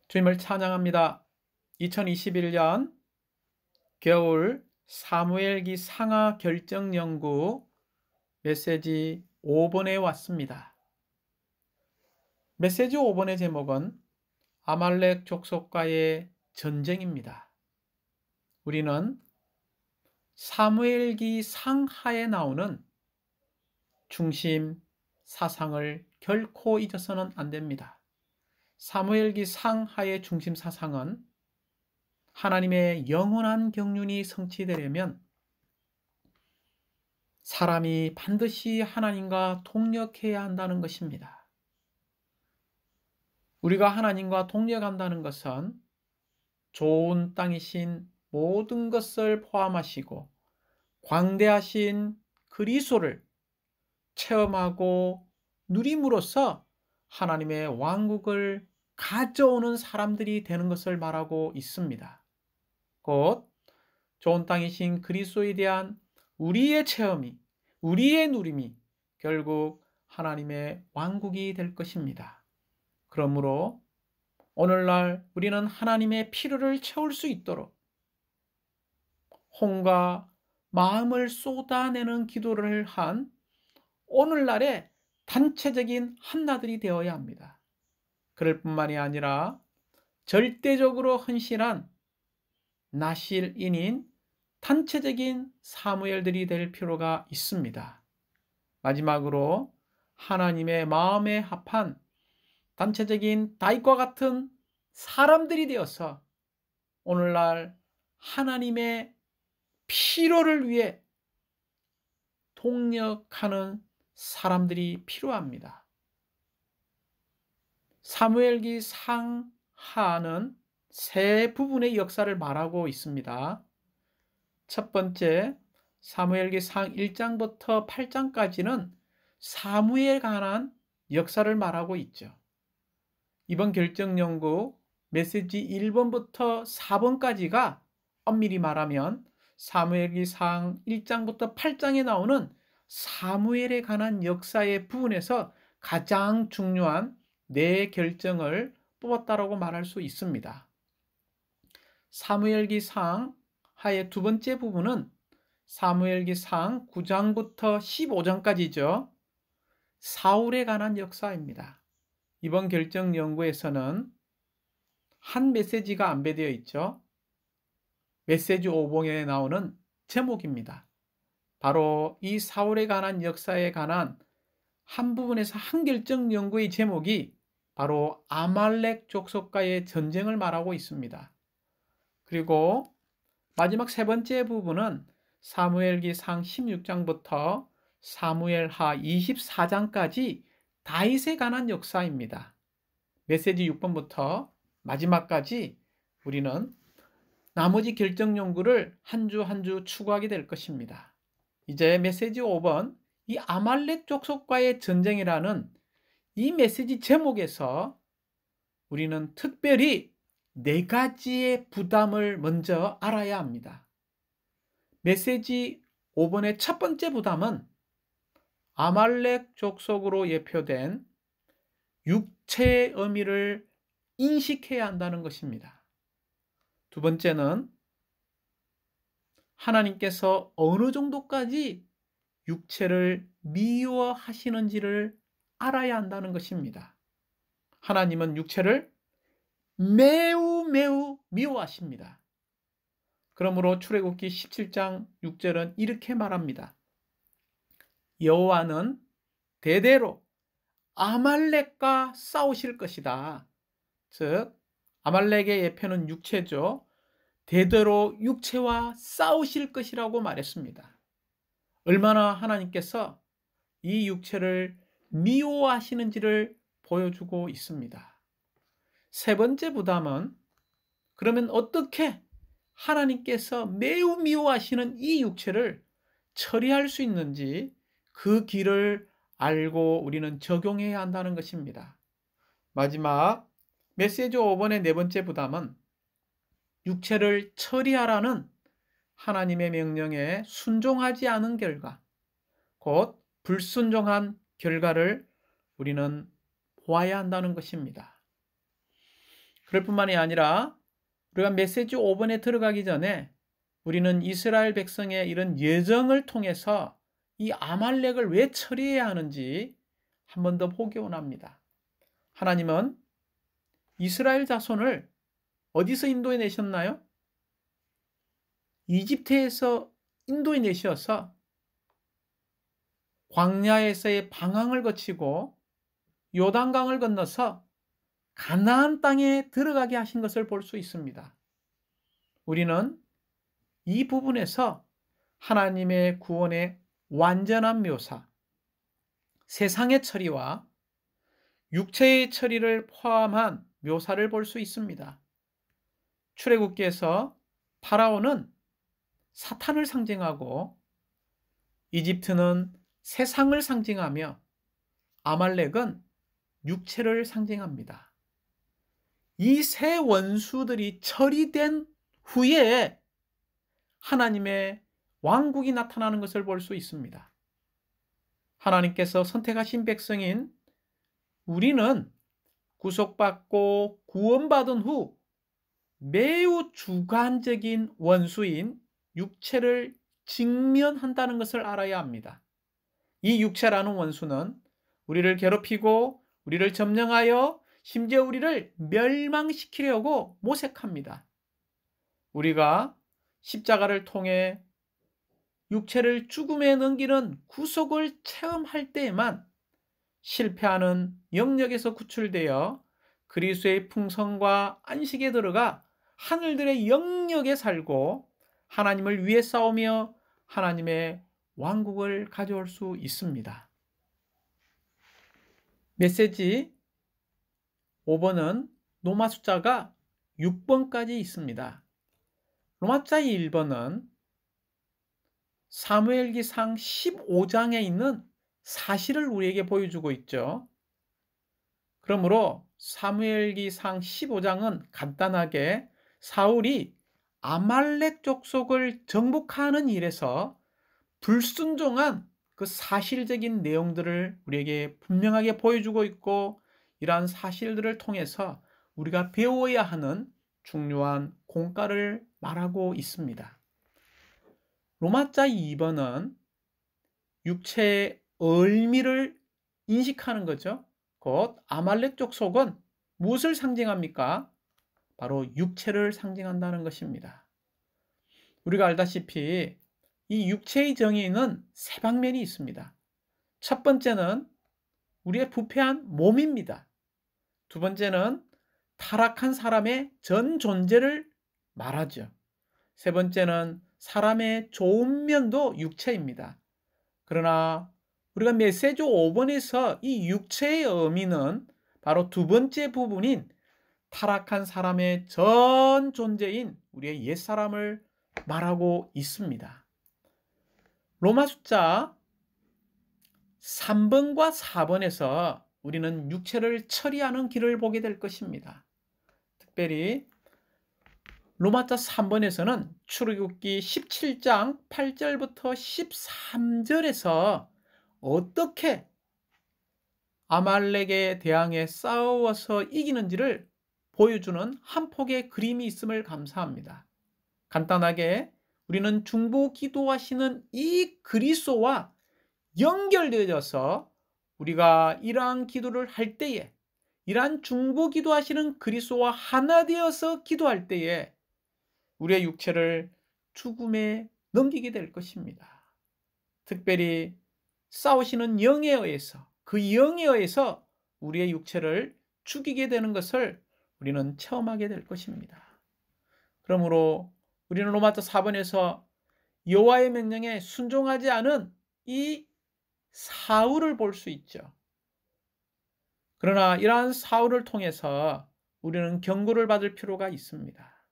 주님을 찬양합니다. 2021년 겨울 사무엘기 상하 결정 연구 메시지 5번에 왔습니다. 메시지 5번의 제목은 아말렉 족속과의 전쟁입니다. 우리는 사무엘기 상하에 나오는 중심 사상을 결코 잊어서는 안 됩니다. 사무엘기 상하의 중심 사상은 하나님의 영원한 경륜이 성취되려면 사람이 반드시 하나님과 동력해야 한다는 것입니다. 우리가 하나님과 동력한다는 것은 좋은 땅이신 모든 것을 포함하시고 광대하신 그리스도를 체험하고 누림으로써 하나님의 왕국을 가져오는 사람들이 되는 것을 말하고 있습니다. 곧 좋은 땅이신 그리스도에 대한 우리의 체험이, 우리의 누림이 결국 하나님의 왕국이 될 것입니다. 그러므로 오늘날 우리는 하나님의 필요를 채울 수 있도록 혼과 마음을 쏟아내는 기도를 한 오늘날의 단체적인 한나들이 되어야 합니다. 그럴 뿐만이 아니라 절대적으로 헌신한 나실인인 단체적인 사무엘들이 될 필요가 있습니다. 마지막으로 하나님의 마음에 합한 단체적인 다윗과 같은 사람들이 되어서 오늘날 하나님의 필요를 위해 동력하는 사람들이 필요합니다. 사무엘기 상하는 세 부분의 역사를 말하고 있습니다. 첫 번째, 사무엘기 상 1장부터 8장까지는 사무엘에 관한 역사를 말하고 있죠. 이번 결정연구 메시지 1번부터 4번까지가 엄밀히 말하면 사무엘기 상 1장부터 8장에 나오는 사무엘에 관한 역사의 부분에서 가장 중요한 네 결정을 뽑았다라고 말할 수 있습니다. 사무엘기 상하의 두 번째 부분은 사무엘기 상 9장부터 15장까지죠. 사울에 관한 역사입니다. 이번 결정 연구에서는 한 메시지가 안배되어 있죠. 메시지 5번에 나오는 제목입니다. 바로 이 사울에 관한 역사에 관한 한 부분에서 한 결정 연구의 제목이 바로 아말렉 족속과의 전쟁을 말하고 있습니다. 그리고 마지막 세 번째 부분은 사무엘기 상 16장부터 사무엘하 24장까지 다윗에 관한 역사입니다. 메시지 6번부터 마지막까지 우리는 나머지 결정 연구를 한 주 한 주 추구하게 될 것입니다. 이제 메시지 5번, 이 아말렉 족속과의 전쟁이라는 이 메시지 제목에서 우리는 특별히 네 가지의 부담을 먼저 알아야 합니다. 메시지 5번의 첫 번째 부담은 아말렉 족속으로 예표된 육체의 의미를 인식해야 한다는 것입니다. 두 번째는 하나님께서 어느 정도까지 육체를 미워하시는지를 알아야 한다는 것입니다. 하나님은 육체를 매우 미워하십니다. 그러므로 출애굽기 17장 6절은 이렇게 말합니다. 여호와는 대대로 아말렉과 싸우실 것이다. 즉 아말렉의 예표는 육체죠. 대대로 육체와 싸우실 것이라고 말했습니다. 얼마나 하나님께서 이 육체를 미워하시는지를 보여주고 있습니다. 세 번째 부담은 그러면 어떻게 하나님께서 매우 미워하시는 이 육체를 처리할 수 있는지 그 길을 알고 우리는 적용해야 한다는 것입니다. 마지막 메시지 5번의 네 번째 부담은 육체를 처리하라는 하나님의 명령에 순종하지 않은 결과, 곧 불순종한 결과를 우리는 보아야 한다는 것입니다. 그럴 뿐만이 아니라 우리가 메시지 5번에 들어가기 전에 우리는 이스라엘 백성의 이런 예정을 통해서 이 아말렉을 왜 처리해야 하는지 한 번 더 보기 원합니다. 하나님은 이스라엘 자손을 어디서 인도해 내셨나요? 이집트에서 인도해 내셔서 광야에서의 방황을 거치고 요단강을 건너서 가나안 땅에 들어가게 하신 것을 볼 수 있습니다. 우리는 이 부분에서 하나님의 구원의 완전한 묘사, 세상의 처리와 육체의 처리를 포함한 묘사를 볼 수 있습니다. 출애굽기에서 파라오는 사탄을 상징하고 이집트는 세상을 상징하며 아말렉은 육체를 상징합니다. 이 세 원수들이 처리된 후에 하나님의 왕국이 나타나는 것을 볼 수 있습니다. 하나님께서 선택하신 백성인 우리는 구속받고 구원받은 후 매우 주관적인 원수인 육체를 직면한다는 것을 알아야 합니다. 이 육체라는 원수는 우리를 괴롭히고 우리를 점령하여 심지어 우리를 멸망시키려고 모색합니다. 우리가 십자가를 통해 육체를 죽음에 넘기는 구속을 체험할 때에만 실패하는 영역에서 구출되어 그리스도의 풍성과 안식에 들어가 하늘들의 영역에 살고 하나님을 위해 싸우며 하나님의 왕국을 가져올 수 있습니다. 메시지 5번은 로마 숫자가 6번까지 있습니다. 로마 숫자 1번은 사무엘기상 15장에 있는 사실을 우리에게 보여주고 있죠. 그러므로 사무엘기상 15장은 간단하게 사울이 아말렉 족속을 정복하는 일에서 불순종한 그 사실적인 내용들을 우리에게 분명하게 보여주고 있고, 이러한 사실들을 통해서 우리가 배워야 하는 중요한 공과를 말하고 있습니다. 로마자 2번은 육체의 의미를 인식하는 거죠. 곧 아말렉 족속은 무엇을 상징합니까? 바로 육체를 상징한다는 것입니다. 우리가 알다시피 이 육체의 정의는 세 방면이 있습니다. 첫 번째는 우리의 부패한 몸입니다. 두 번째는 타락한 사람의 전 존재를 말하죠. 세 번째는 사람의 좋은 면도 육체입니다. 그러나 우리가 메시지 5번에서 이 육체의 의미는 바로 두 번째 부분인 타락한 사람의 전 존재인 우리의 옛사람을 말하고 있습니다. 로마 숫자 3번과 4번에서 우리는 육체를 처리하는 길을 보게 될 것입니다. 특별히 로마자 3번에서는 출애굽기 17장 8절부터 13절에서 어떻게 아말렉에 대항해 싸워서 이기는지를 보여주는 한 폭의 그림이 있음을 감사합니다. 간단하게 우리는 중보 기도하시는 이 그리스도와 연결되어져서 우리가 이러한 기도를 할 때에, 이러한 중보 기도하시는 그리스도와 하나 되어서 기도할 때에 우리의 육체를 죽음에 넘기게 될 것입니다. 특별히 싸우시는 영에 의해서, 그 영에 의해서 우리의 육체를 죽이게 되는 것을 우리는 체험하게 될 것입니다. 그러므로 우리는 로마서 4번에서 여호와의 명령에 순종하지 않은 이 사울을 볼 수 있죠. 그러나 이러한 사울을 통해서 우리는 경고를 받을 필요가 있습니다.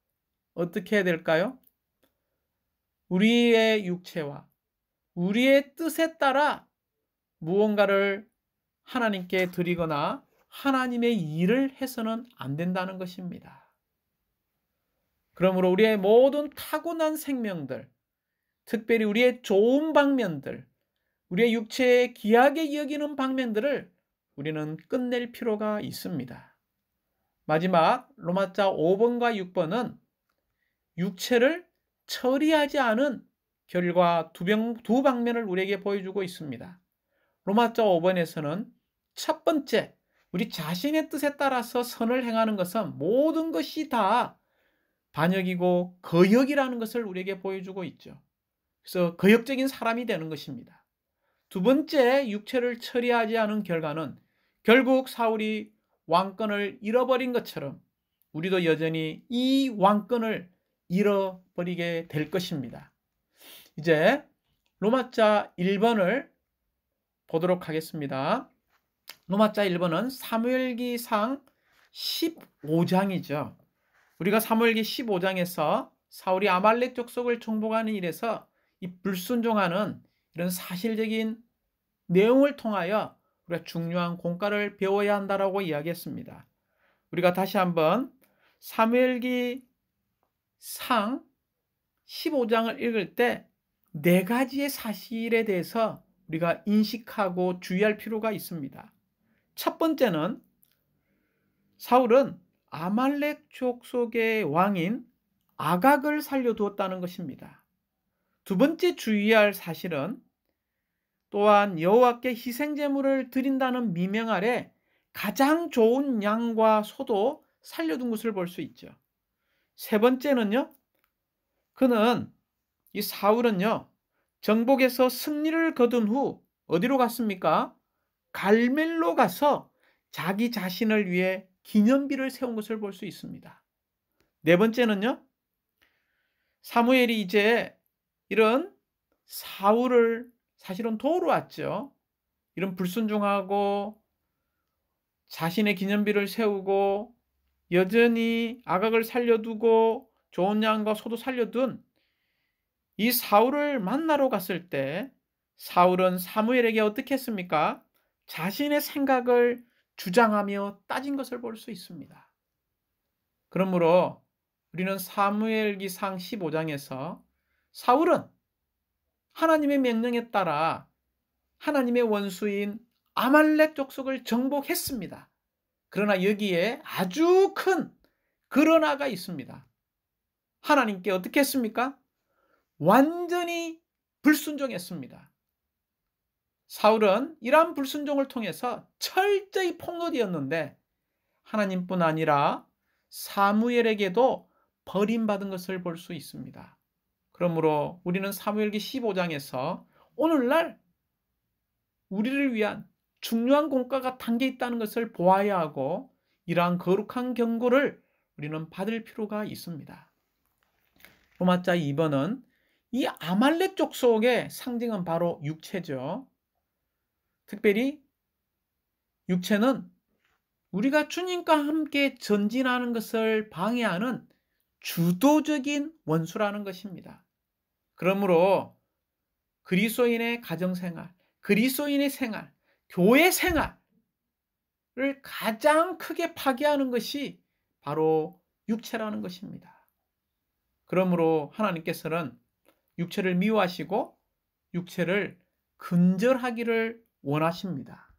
어떻게 해야 될까요? 우리의 육체와 우리의 뜻에 따라 무언가를 하나님께 드리거나 하나님의 일을 해서는 안 된다는 것입니다. 그러므로 우리의 모든 타고난 생명들, 특별히 우리의 좋은 방면들, 우리의 육체에 귀하게 여기는 방면들을 우리는 끝낼 필요가 있습니다. 마지막 로마자 5번과 6번은 육체를 처리하지 않은 결과 두 방면을 우리에게 보여주고 있습니다. 로마자 5번에서는 첫 번째, 우리 자신의 뜻에 따라서 선을 행하는 것은 모든 것이 다 반역이고 거역이라는 것을 우리에게 보여주고 있죠. 그래서 거역적인 사람이 되는 것입니다. 두 번째, 육체를 처리하지 않은 결과는 결국 사울이 왕권을 잃어버린 것처럼 우리도 여전히 이 왕권을 잃어버리게 될 것입니다. 이제 로마자 1번을 보도록 하겠습니다. 로마자 1번은 사무엘기상 15장이죠. 우리가 사무엘기 15장에서 사울이 아말렉 족속을 정복하는 일에서 이 불순종하는 이런 사실적인 내용을 통하여 우리가 중요한 공과를 배워야 한다라고 이야기했습니다. 우리가 다시 한번 사무엘기 상 15장을 읽을 때 네 가지의 사실에 대해서 우리가 인식하고 주의할 필요가 있습니다. 첫 번째는 사울은 아말렉 족속의 왕인 아각을 살려두었다는 것입니다. 두 번째 주의할 사실은 또한 여호와께 희생제물을 드린다는 미명 아래 가장 좋은 양과 소도 살려둔 것을 볼 수 있죠. 세 번째는요, 이 사울은요, 정복에서 승리를 거둔 후 어디로 갔습니까? 갈멜로 가서 자기 자신을 위해 기념비를 세운 것을 볼 수 있습니다. 네 번째는요, 사무엘이 이제 이런 사울을 사실은 도우러 왔죠. 이런 불순종하고 자신의 기념비를 세우고 여전히 아각을 살려두고 좋은 양과 소도 살려둔 이 사울을 만나러 갔을 때 사울은 사무엘에게 어떻게 했습니까? 자신의 생각을 주장하며 따진 것을 볼 수 있습니다. 그러므로 우리는 사무엘기상 15장에서 사울은 하나님의 명령에 따라 하나님의 원수인 아말렉 족속을 정복했습니다. 그러나 여기에 아주 큰 그러나가 있습니다. 하나님께 어떻게 했습니까? 완전히 불순종했습니다. 사울은 이러한 불순종을 통해서 철저히 폭로되었는데 하나님뿐 아니라 사무엘에게도 버림받은 것을 볼 수 있습니다. 그러므로 우리는 사무엘기 15장에서 오늘날 우리를 위한 중요한 공과가 담겨 있다는 것을 보아야 하고 이러한 거룩한 경고를 우리는 받을 필요가 있습니다. 로마자 2번은 이 아말렉 족속의 상징은 바로 육체죠. 특별히 육체는 우리가 주님과 함께 전진하는 것을 방해하는 주도적인 원수라는 것입니다. 그러므로 그리스도인의 가정생활, 그리스도인의 생활, 교회 생활을 가장 크게 파괴하는 것이 바로 육체라는 것입니다. 그러므로 하나님께서는 육체를 미워하시고 육체를 근절하기를 원하십니다.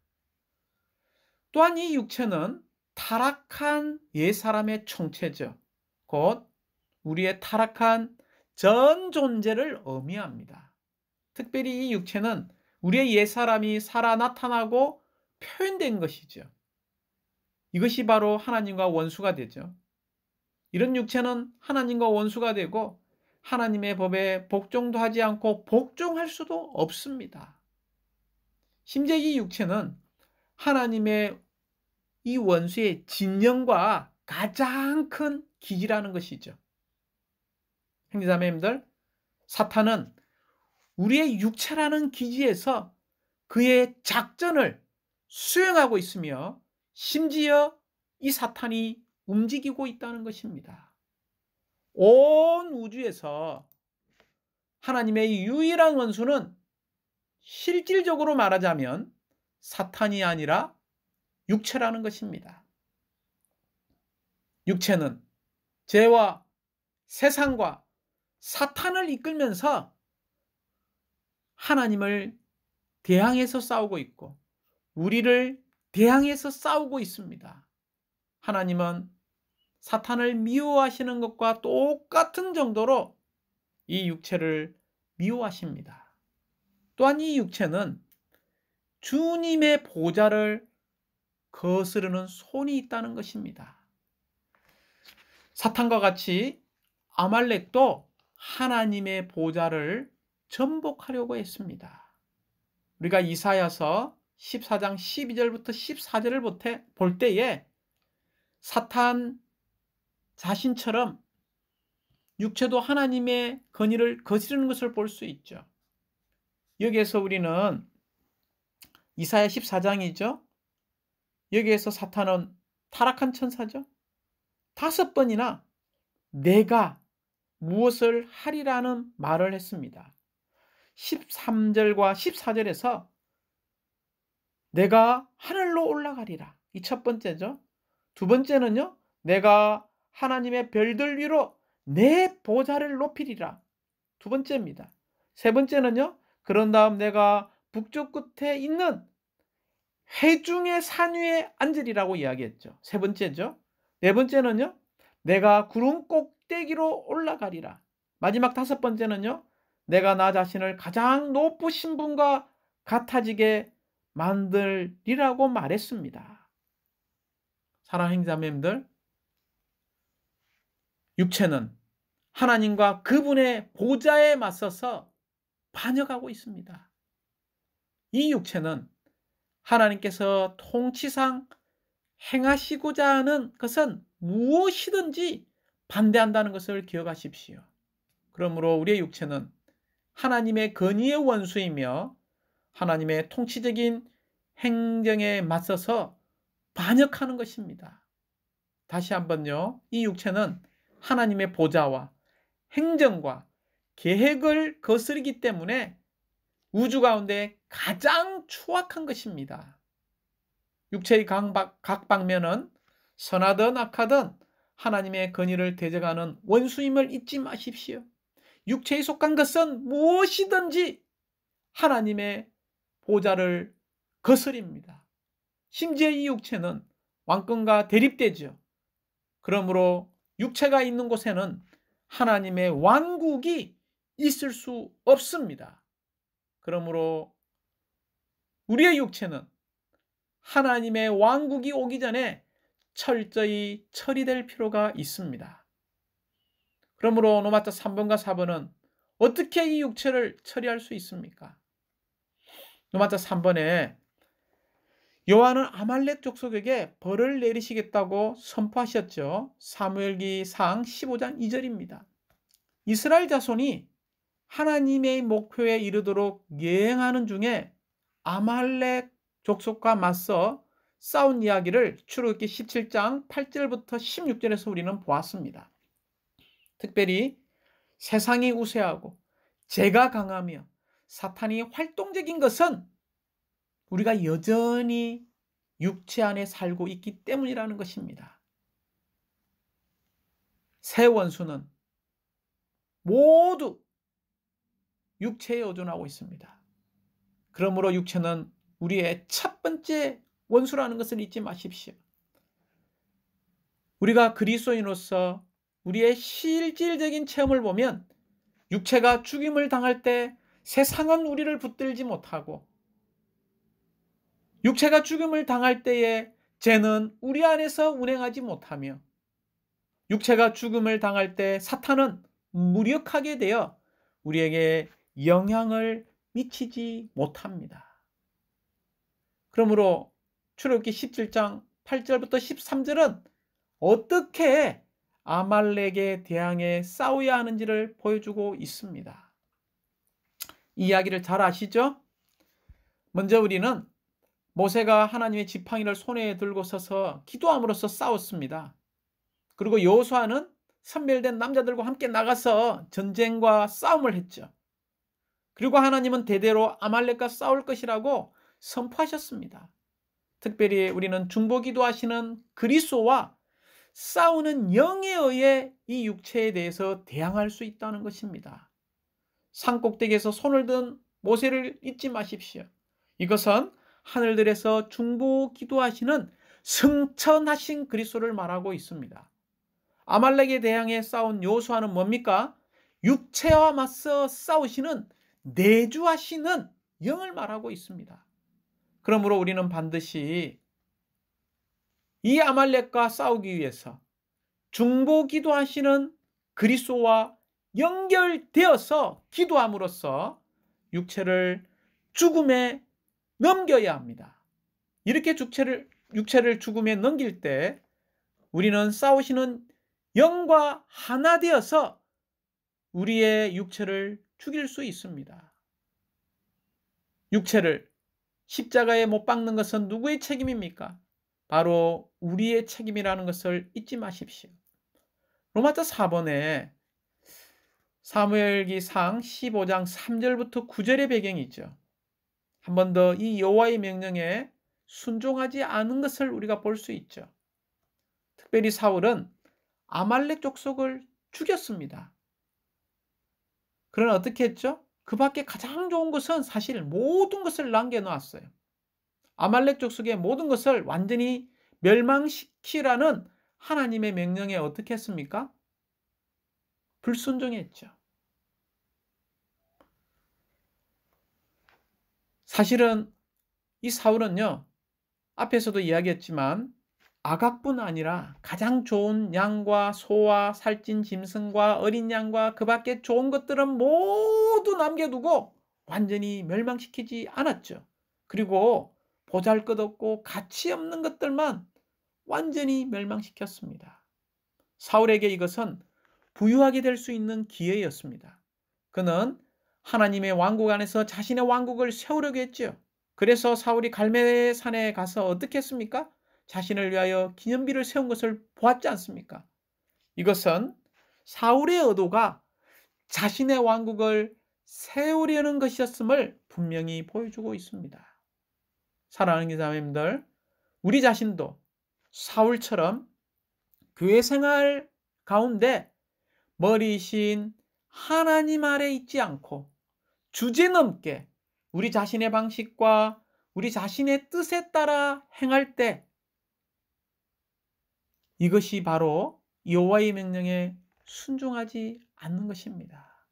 또한 이 육체는 타락한 옛사람의 총체죠. 곧 우리의 타락한 전 존재를 의미합니다. 특별히 이 육체는 우리의 옛사람이 살아 나타나고 표현된 것이죠. 이것이 바로 하나님과 원수가 되죠. 이런 육체는 하나님과 원수가 되고 하나님의 법에 복종도 하지 않고 복종할 수도 없습니다. 심지어 이 육체는 하나님의 이 원수의 진영과 가장 큰 기지라는 것이죠. 형제자매님들, 사탄은 우리의 육체라는 기지에서 그의 작전을 수행하고 있으며 심지어 이 사탄이 움직이고 있다는 것입니다. 온 우주에서 하나님의 유일한 원수는 실질적으로 말하자면 사탄이 아니라 육체라는 것입니다. 육체는 죄와 세상과 사탄을 이끌면서 하나님을 대항해서 싸우고 있고 우리를 대항해서 싸우고 있습니다. 하나님은 사탄을 미워하시는 것과 똑같은 정도로 이 육체를 미워하십니다. 또한 이 육체는 주님의 보좌를 거스르는 손이 있다는 것입니다. 사탄과 같이 아말렉도 하나님의 보좌를 전복하려고 했습니다. 우리가 이사야서 14장 12절부터 14절을 볼 때에 사탄 자신처럼 육체도 하나님의 권위를 거스르는 것을 볼 수 있죠. 여기에서 우리는 이사야 14장이죠. 여기에서 사탄은 타락한 천사죠. 5번이나 내가 무엇을 하리라는 말을 했습니다. 13절과 14절에서 내가 하늘로 올라가리라. 이 첫 번째죠. 두 번째는요. 내가 하나님의 별들 위로 내 보좌를 높이리라. 두 번째입니다. 세 번째는요. 그런 다음 내가 북쪽 끝에 있는 회중의 산 위에 앉으리라고 이야기했죠. 세 번째죠. 네 번째는요. 내가 구름 꼭대기로 올라가리라. 마지막 5번째는요. 내가 나 자신을 가장 높으신 분과 같아지게 만들리라고 말했습니다. 사랑하는 자매님들, 육체는 하나님과 그분의 보좌에 맞서서 반역하고 있습니다. 이 육체는 하나님께서 통치상 행하시고자 하는 것은 무엇이든지 반대한다는 것을 기억하십시오. 그러므로 우리의 육체는 하나님의 권위의 원수이며 하나님의 통치적인 행정에 맞서서 반역하는 것입니다. 다시 한번요. 이 육체는 하나님의 보좌와 행정과 계획을 거스르기 때문에 우주 가운데 가장 추악한 것입니다. 육체의 각 방면은 선하든 악하든 하나님의 권위를 대적하는 원수임을 잊지 마십시오. 육체에 속한 것은 무엇이든지 하나님의 보좌를 거스립니다. 심지어 이 육체는 왕권과 대립되죠. 그러므로 육체가 있는 곳에는 하나님의 왕국이 있을 수 없습니다. 그러므로 우리의 육체는 하나님의 왕국이 오기 전에 철저히 처리될 필요가 있습니다. 그러므로 로마서 3번과 4번은 어떻게 이 육체를 처리할 수 있습니까? 로마서 3번에 여호와는 아말렉 족속에게 벌을 내리시겠다고 선포하셨죠. 사무엘기상 15장 2절입니다. 이스라엘 자손이 하나님의 목표에 이르도록 여행하는 중에 아말렉 족속과 맞서 싸운 이야기를 출애굽기 17장 8절부터 16절에서 우리는 보았습니다. 특별히 세상이 우세하고 죄가 강하며 사탄이 활동적인 것은 우리가 여전히 육체 안에 살고 있기 때문이라는 것입니다. 새 원수는 모두 육체에 의존하고 있습니다. 그러므로 육체는 우리의 첫 번째 원수라는 것을 잊지 마십시오. 우리가 그리스도인으로서 우리의 실질적인 체험을 보면 육체가 죽임을 당할 때 세상은 우리를 붙들지 못하고 육체가 죽임을 당할 때에 죄는 우리 안에서 운행하지 못하며 육체가 죽음을 당할 때 사탄은 무력하게 되어 우리에게 영향을 미치지 못합니다. 그러므로 출애굽기 17장 8절부터 13절은 어떻게 아말렉에 대항해 싸워야 하는지를 보여주고 있습니다. 이 이야기를 잘 아시죠? 먼저 우리는 모세가 하나님의 지팡이를 손에 들고 서서 기도함으로써 싸웠습니다. 그리고 여호수아는 선별된 남자들과 함께 나가서 전쟁과 싸움을 했죠. 그리고 하나님은 대대로 아말렉과 싸울 것이라고 선포하셨습니다. 특별히 우리는 중보기도 하시는 그리스도와 싸우는 영에 의해 이 육체에 대해서 대항할 수 있다는 것입니다. 산꼭대기에서 손을 든 모세를 잊지 마십시오. 이것은 하늘들에서 중보기도 하시는 승천하신 그리스도를 말하고 있습니다. 아말렉에 대항해 싸운 여호수아는 뭡니까? 육체와 맞서 싸우시는 내주하시는 영을 말하고 있습니다. 그러므로 우리는 반드시 이 아말렉과 싸우기 위해서 중보 기도하시는 그리스도와 연결되어서 기도함으로써 육체를 죽음에 넘겨야 합니다. 이렇게 육체를 죽음에 넘길 때 우리는 싸우시는 영과 하나 되어서 우리의 육체를 죽일 수 있습니다. 육체를 십자가에 못 박는 것은 누구의 책임입니까? 바로 우리의 책임이라는 것을 잊지 마십시오. 로마서 4번에 사무엘기상 15장 3절부터 9절의 배경이 있죠. 한 번 더 이 여호와의 명령에 순종하지 않은 것을 우리가 볼 수 있죠. 특별히 사울은 아말렉 족속을 죽였습니다. 그러나 어떻게 했죠? 그 밖에 가장 좋은 것은 사실 모든 것을 남겨놓았어요. 아말렉 족속의 모든 것을 완전히 멸망시키라는 하나님의 명령에 어떻게 했습니까? 불순종했죠. 사실은 이 사울은요, 앞에서도 이야기했지만 아각뿐 아니라 가장 좋은 양과 소와 살찐 짐승과 어린 양과 그 밖에 좋은 것들은 모두 남겨두고 완전히 멸망시키지 않았죠. 그리고 보잘것없고 가치 없는 것들만 완전히 멸망시켰습니다. 사울에게 이것은 부유하게 될 수 있는 기회였습니다. 그는 하나님의 왕국 안에서 자신의 왕국을 세우려고 했죠. 그래서 사울이 갈멜산에 가서 어떻게 했습니까? 자신을 위하여 기념비를 세운 것을 보았지 않습니까? 이것은 사울의 의도가 자신의 왕국을 세우려는 것이었음을 분명히 보여주고 있습니다. 사랑하는 자매님들, 우리 자신도 사울처럼 교회 생활 가운데 머리이신 하나님 아래 있지 않고 주제넘게 우리 자신의 방식과 우리 자신의 뜻에 따라 행할 때 이것이 바로 여호와의 명령에 순종하지 않는 것입니다.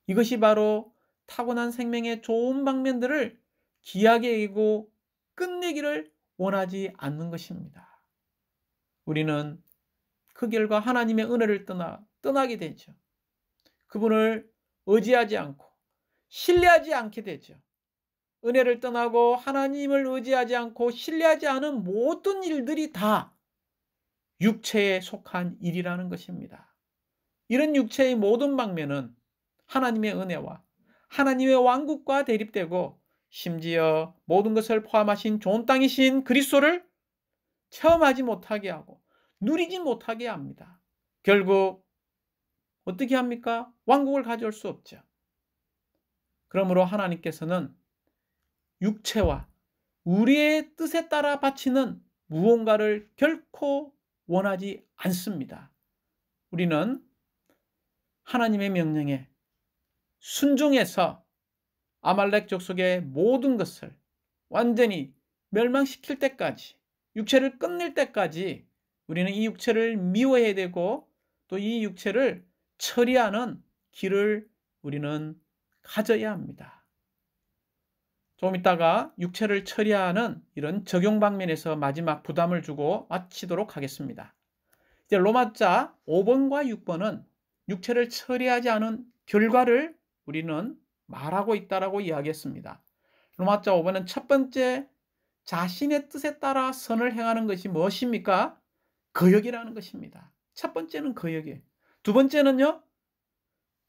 이것이 바로 타고난 생명의 좋은 방면들을 귀하게 여기고 끝내기를 원하지 않는 것입니다. 우리는 그 결과 하나님의 은혜를 떠나게 되죠. 그분을 의지하지 않고 신뢰하지 않게 되죠. 은혜를 떠나고 하나님을 의지하지 않고 신뢰하지 않은 모든 일들이 다 육체에 속한 일이라는 것입니다. 이런 육체의 모든 방면은 하나님의 은혜와 하나님의 왕국과 대립되고 심지어 모든 것을 포함하신 좋은 땅이신 그리스도를 체험하지 못하게 하고 누리지 못하게 합니다. 결국 어떻게 합니까? 왕국을 가져올 수 없죠. 그러므로 하나님께서는 육체와 우리의 뜻에 따라 바치는 무언가를 결코 원하지 않습니다. 우리는 하나님의 명령에 순종해서 아말렉 족속의 모든 것을 완전히 멸망시킬 때까지, 육체를 끝낼 때까지 우리는 이 육체를 미워해야 되고 또 이 육체를 처리하는 길을 우리는 가져야 합니다. 조금 있다가 육체를 처리하는 이런 적용 방면에서 마지막 부담을 주고 마치도록 하겠습니다. 이제 로마자 5번과 6번은 육체를 처리하지 않은 결과를 우리는 말하고 있다라고 이야기했습니다. 로마자 5번은 첫 번째, 자신의 뜻에 따라 선을 행하는 것이 무엇입니까? 거역이라는 것입니다. 첫 번째는 거역이에요. 두 번째는요,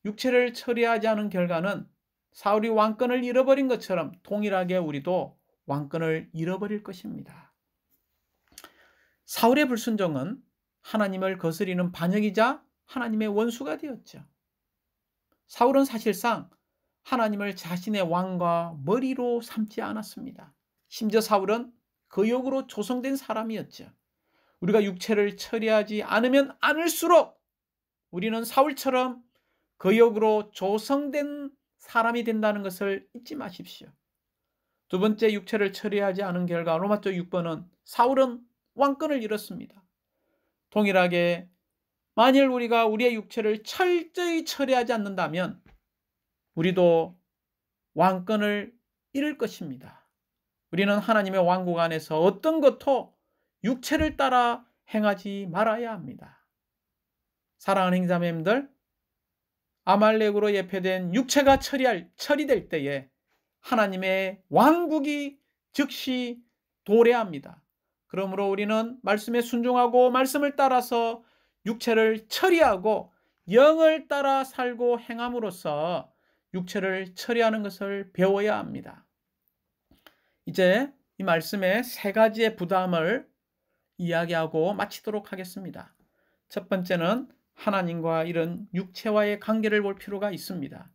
육체를 처리하지 않은 결과는 사울이 왕권을 잃어버린 것처럼 동일하게 우리도 왕권을 잃어버릴 것입니다. 사울의 불순종은 하나님을 거스리는 반역이자 하나님의 원수가 되었죠. 사울은 사실상 하나님을 자신의 왕과 머리로 삼지 않았습니다. 심지어 사울은 거역으로 조성된 사람이었죠. 우리가 육체를 처리하지 않으면 않을수록 우리는 사울처럼 거역으로 조성된 사람이 된다는 것을 잊지 마십시오. 두 번째, 육체를 처리하지 않은 결과 로마서 6번은 사울은 왕권을 잃었습니다. 동일하게 만일 우리가 우리의 육체를 철저히 처리하지 않는다면 우리도 왕권을 잃을 것입니다. 우리는 하나님의 왕국 안에서 어떤 것도 육체를 따라 행하지 말아야 합니다. 사랑하는 형제자매님들, 아말렉으로 예표된 육체가 처리될 때에 하나님의 왕국이 즉시 도래합니다. 그러므로 우리는 말씀에 순종하고 말씀을 따라서 육체를 처리하고 영을 따라 살고 행함으로써 육체를 처리하는 것을 배워야 합니다. 이제 이 말씀의 세 가지의 부담을 이야기하고 마치도록 하겠습니다. 첫 번째는 하나님과 이런 육체와의 관계를 볼 필요가 있습니다.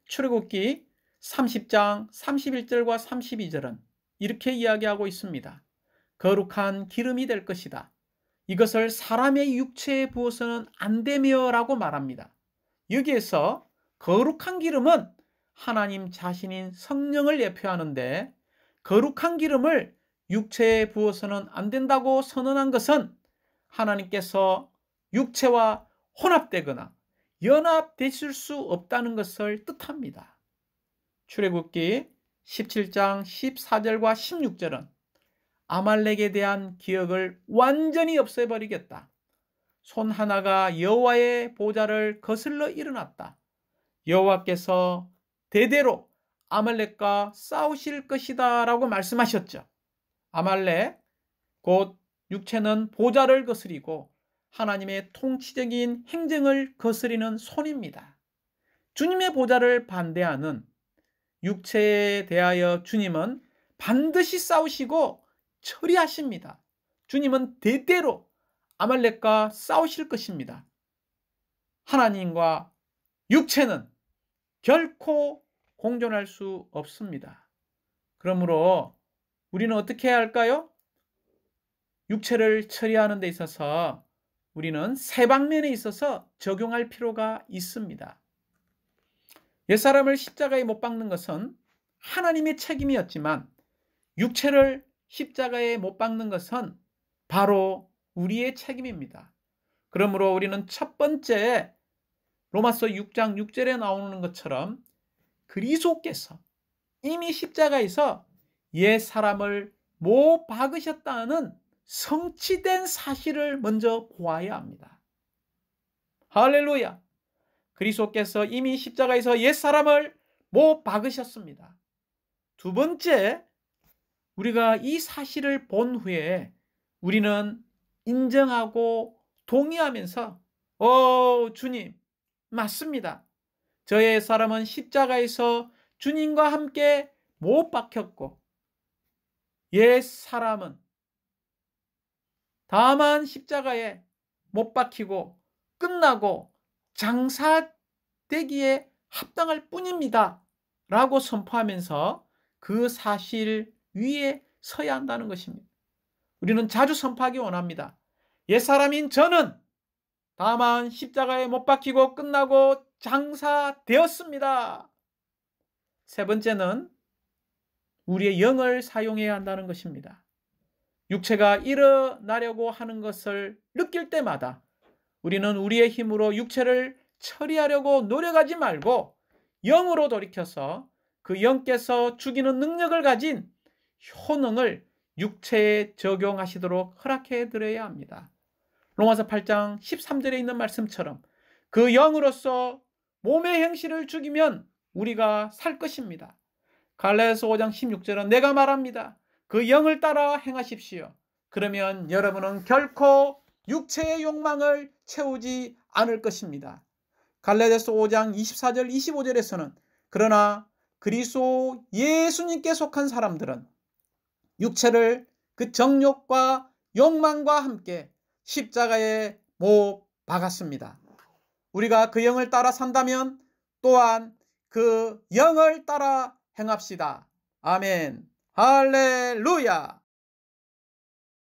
출애굽기 30장 31절과 32절은 이렇게 이야기하고 있습니다. 거룩한 기름이 될 것이다. 이것을 사람의 육체에 부어서는 안 되며 라고 말합니다. 여기에서 거룩한 기름은 하나님 자신인 성령을 예표하는데 거룩한 기름을 육체에 부어서는 안 된다고 선언한 것은 하나님께서 육체와 혼합되거나 연합되실 수 없다는 것을 뜻합니다. 출애굽기 17장 14절과 16절은 아말렉에 대한 기억을 완전히 없애버리겠다. 손 하나가 여호와의 보좌를 거슬러 일어났다. 여호와께서 대대로 아말렉과 싸우실 것이다 라고 말씀하셨죠. 아말렉, 곧 육체는 보좌를 거스리고 하나님의 통치적인 행정을 거스리는 손입니다. 주님의 보좌를 반대하는 육체에 대하여 주님은 반드시 싸우시고 처리하십니다. 주님은 대대로 아말렉과 싸우실 것입니다. 하나님과 육체는 결코 공존할 수 없습니다. 그러므로 우리는 어떻게 해야 할까요? 육체를 처리하는 데 있어서 우리는 세 방면에 있어서 적용할 필요가 있습니다. 옛사람을 십자가에 못 박는 것은 하나님의 책임이었지만 육체를 십자가에 못 박는 것은 바로 우리의 책임입니다. 그러므로 우리는 첫 번째 로마서 6장 6절에 나오는 것처럼 그리스도께서 이미 십자가에서 옛 사람을 못 박으셨다는 성취된 사실을 먼저 보아야 합니다. 할렐루야! 그리스도께서 이미 십자가에서 옛 사람을 못 박으셨습니다. 두 번째, 우리가 이 사실을 본 후에 우리는 인정하고 동의하면서 주님, 맞습니다. 저의 사람은 십자가에서 주님과 함께 못 박혔고 옛 사람은 다만 십자가에 못 박히고 끝나고 장사되기에 합당할 뿐입니다 라고 선포하면서 그 사실 위에 서야 한다는 것입니다. 우리는 자주 선포하기 원합니다. 옛사람인 저는 다만 십자가에 못 박히고 끝나고 장사되었습니다. 세 번째는 우리의 영을 사용해야 한다는 것입니다. 육체가 일어나려고 하는 것을 느낄 때마다 우리는 우리의 힘으로 육체를 처리하려고 노력하지 말고 영으로 돌이켜서 그 영께서 죽이는 능력을 가진 효능을 육체에 적용하시도록 허락해 드려야 합니다. 로마서 8장 13절에 있는 말씀처럼 그 영으로서 몸의 행실을 죽이면 우리가 살 것입니다. 갈라디아서 5장 16절은 내가 말합니다. 그 영을 따라 행하십시오. 그러면 여러분은 결코 육체의 욕망을 채우지 않을 것입니다. 갈라디아서 5장 24절 25절에서는 그러나 그리스도 예수님께 속한 사람들은 육체를 그 정욕과 욕망과 함께 십자가에 못 박았습니다. 우리가 그 영을 따라 산다면 또한 그 영을 따라 행합시다. 아멘. 할렐루야.